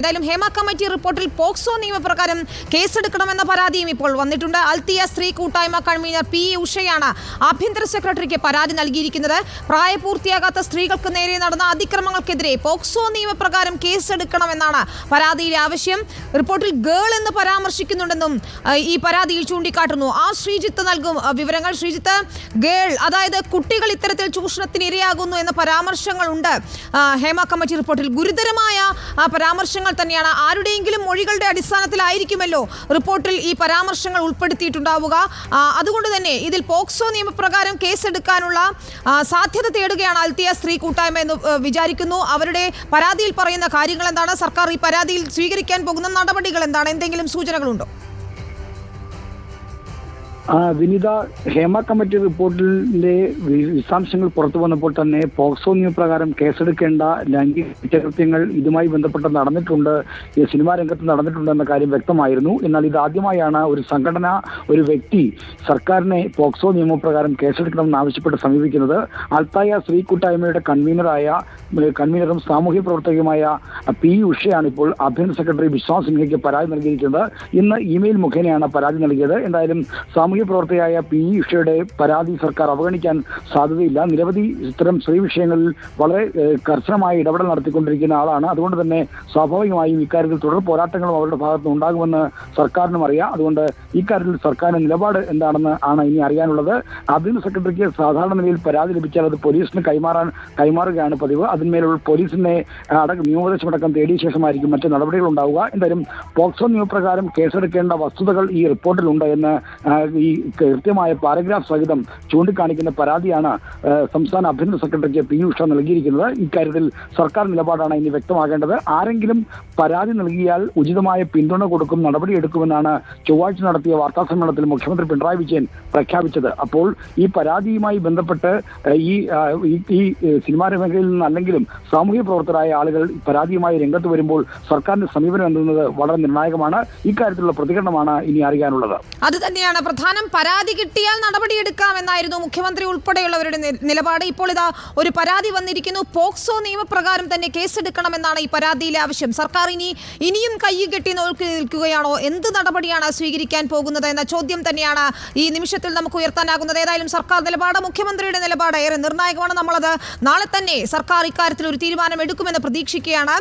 എന്തായാലും ഹേമ കമ്മിറ്റി റിപ്പോർട്ടിൽ പോക്സോ നിയമപ്രകാരം കേസെടുക്കണമെന്ന പരാതിയും ഇപ്പോൾ വന്നിട്ടുണ്ട്. അൽത്തിയ സ്ത്രീ കൂട്ടായ്മ കൺവീനർ പി ഉഷയാണ് ആഭ്യന്തര സെക്രട്ടറിക്ക് പരാതി നൽകിയിരിക്കുന്നത്. പ്രായപൂർത്തിയാകാത്ത സ്ത്രീകൾക്ക് നേരെ നടന്ന അതിക്രമങ്ങൾക്കെതിരെ പോക്സോ നിയമപ്രകാരം കേസെടുക്കണമെന്നാണ് പരാതിയിലെ ആവശ്യം. റിപ്പോർട്ടിൽ ഗേൾ എന്ന് പരാമർശിക്കുന്നുണ്ടെന്നും ഈ പരാതിയിൽ ചൂണ്ടിക്കാട്ടുന്നു. ആ ശ്രീജിത്ത് നൽകും വിവരങ്ങൾ. ശ്രീജിത്ത്, ഗേൾ അതായത് കുട്ടികൾ ഇത്തരത്തിൽ ചൂഷണത്തിന് ഇരയാകുന്നു എന്ന പരാമർശങ്ങളുണ്ട് ഹേമ കമ്മിറ്റി റിപ്പോർട്ടിൽ. ഗുരുതരമായ പരാമർശങ്ങൾ തന്നെയാണ്. ആരുടെയെങ്കിലും മൊഴികളുടെ അടിസ്ഥാനത്തിലായിരിക്കുമല്ലോ റിപ്പോർട്ടിൽ ഈ പരാമർശങ്ങൾ ഉൾപ്പെടുത്തിയിട്ടുണ്ടാവുക. അതുകൊണ്ട് തന്നെ ഇതിൽ പോക്സോ നിയമപ്രകാരം കേസെടുക്കാനുള്ള സാധ്യത തേടുകയാണ് അൽത്തിയ സ്ത്രീ കൂട്ടായ്മ എന്ന് വിചാരിക്കുന്നു. അവരുടെ പരാതിയിൽ പറയുന്ന കാര്യങ്ങൾ എന്താണ്? സർക്കാർ ഈ പരാതിയിൽ സ്വീകരിക്കാൻ പോകുന്ന നടപടികൾ എന്താണ്? എന്തെങ്കിലും സൂചനകളുണ്ടോ? വിനിത, ഹേമ കമ്മിറ്റി റിപ്പോർട്ടിന്റെ വിശദാംശങ്ങൾ പുറത്തു വന്നപ്പോൾ തന്നെ പോക്സോ നിയമപ്രകാരം കേസെടുക്കേണ്ട ലൈംഗിക കുറ്റകൃത്യങ്ങൾ ഇതുമായി ബന്ധപ്പെട്ട് നടന്നിട്ടുണ്ട്, സിനിമാ രംഗത്ത് നടന്നിട്ടുണ്ട് എന്ന കാര്യം വ്യക്തമായിരുന്നു. എന്നാൽ ഇതാദ്യമായാണ് ഒരു സംഘടന, ഒരു വ്യക്തി സർക്കാരിനെ പോക്സോ നിയമപ്രകാരം കേസെടുക്കണമെന്ന് ആവശ്യപ്പെട്ട് സമീപിക്കുന്നത്. അൽത്തായ സ്ത്രീ കൂട്ടായ്മയുടെ കൺവീനറും സാമൂഹ്യ പ്രവർത്തകയുമായ പി ഉഷയാണ് ഇപ്പോൾ ആഭ്യന്തര സെക്രട്ടറി വിശ്വാസ് സിൻഹയ്ക്ക് പരാതി നൽകിയിരിക്കുന്നത്. ഇന്ന് ഇമെയിൽ മുഖേനയാണ് പരാതി നൽകിയത്. എന്തായാലും സാമൂഹ്യ പ്രവർത്തകയായ പി ഉഷയുടെ പരാതി സർക്കാർ അവഗണിക്കാൻ സാധ്യതയില്ല. നിരവധി ഇത്തരം സ്ത്രീ വിഷയങ്ങളിൽ വളരെ കർശനമായി ഇടപെടൽ നടത്തിക്കൊണ്ടിരിക്കുന്ന ആളാണ്. അതുകൊണ്ട് തന്നെ സ്വാഭാവികമായും ഇക്കാര്യത്തിൽ തുടർ പോരാട്ടങ്ങളും അവരുടെ ഭാഗത്ത് ഉണ്ടാകുമെന്ന് സർക്കാരിനും അറിയാം. അതുകൊണ്ട് ഇക്കാര്യത്തിൽ സർക്കാരിന്റെ നിലപാട് എന്താണെന്ന് ആണ് ഇനി അറിയാനുള്ളത്. ആഭ്യന്തര സെക്രട്ടറിക്ക് സാധാരണ നിലയിൽ പരാതി ലഭിച്ചാൽ അത് പോലീസിന് കൈമാറുകയാണ് പതിവ്. അതിന്മേലുള്ള പോലീസിനെ നിയമോപദേശമടക്കം തേടിയ ശേഷമായിരിക്കും മറ്റ് നടപടികൾ ഉണ്ടാവുക. എന്തായാലും പോക്സോ നിയമപ്രകാരം കേസെടുക്കേണ്ട വസ്തുതകൾ ഈ റിപ്പോർട്ടിലുണ്ട് എന്ന് ഈ കൃത്യമായ പാരഗ്രാഫ് സഹിതം ചൂണ്ടിക്കാണിക്കുന്ന പരാതിയാണ് സംസ്ഥാന ആഭ്യന്തര സെക്രട്ടറിക്ക് പി ഉഷ നൽകിയിരിക്കുന്നത്. ഇക്കാര്യത്തിൽ സർക്കാർ നിലപാടാണ് ഇനി വ്യക്തമാകേണ്ടത്. ആരെങ്കിലും പരാതി നൽകിയാൽ ഉചിതമായ പിന്തുണ കൊടുക്കും, നടപടിയെടുക്കുമെന്നാണ് ചൊവ്വാഴ്ച നടത്തിയ വാർത്താസമ്മേളനത്തിൽ മുഖ്യമന്ത്രി പിണറായി വിജയൻ പ്രഖ്യാപിച്ചത്. അപ്പോൾ ഈ പരാതിയുമായി ബന്ധപ്പെട്ട് ഈ സിനിമാ മേഖലയിൽ നിന്നല്ലെങ്കിലും സാമൂഹ്യ പ്രവർത്തകരായ ആളുകൾ പരാതിയുമായി രംഗത്ത് വരുമ്പോൾ സർക്കാരിന്റെ സമീപനം എന്നത് വളരെ നിർണായകമാണ്. ഇക്കാര്യത്തിലുള്ള പ്രതികരണമാണ് ഇനി അറിയാനുള്ളത്. അത് തന്നെയാണ് പ്രധാനം. പരാതി കിട്ടിയാൽ നടപടിയെടുക്കാമെന്നായിരുന്നു മുഖ്യമന്ത്രി ഉൾപ്പെടെയുള്ളവരുടെ നിലപാട്. ഇപ്പോൾ ഇതാ ഒരു പരാതി വന്നിരിക്കുന്നു. പോക്സോ നിയമപ്രകാരം തന്നെ കേസെടുക്കണമെന്നാണ് ഈ പരാതിയിലെ ആവശ്യം. സർക്കാർ ഇനിയും കൈകെട്ടി നോക്കി നിൽക്കുകയാണോ? എന്ത് നടപടിയാണ് സ്വീകരിക്കാൻ പോകുന്നത് എന്ന ചോദ്യം തന്നെയാണ് ഈ നിമിഷത്തിൽ നമുക്ക് ഉയർത്താനാകുന്നത്. ഏതായാലും സർക്കാർ നിലപാട്, മുഖ്യമന്ത്രിയുടെ നിലപാട് ഏറെ നിർണായകമാണ്. നമ്മളത് നാളെ തന്നെ സർക്കാർ ഇക്കാര്യത്തിൽ ഒരു തീരുമാനം എടുക്കുമെന്ന് പ്രതീക്ഷിക്കുകയാണ്.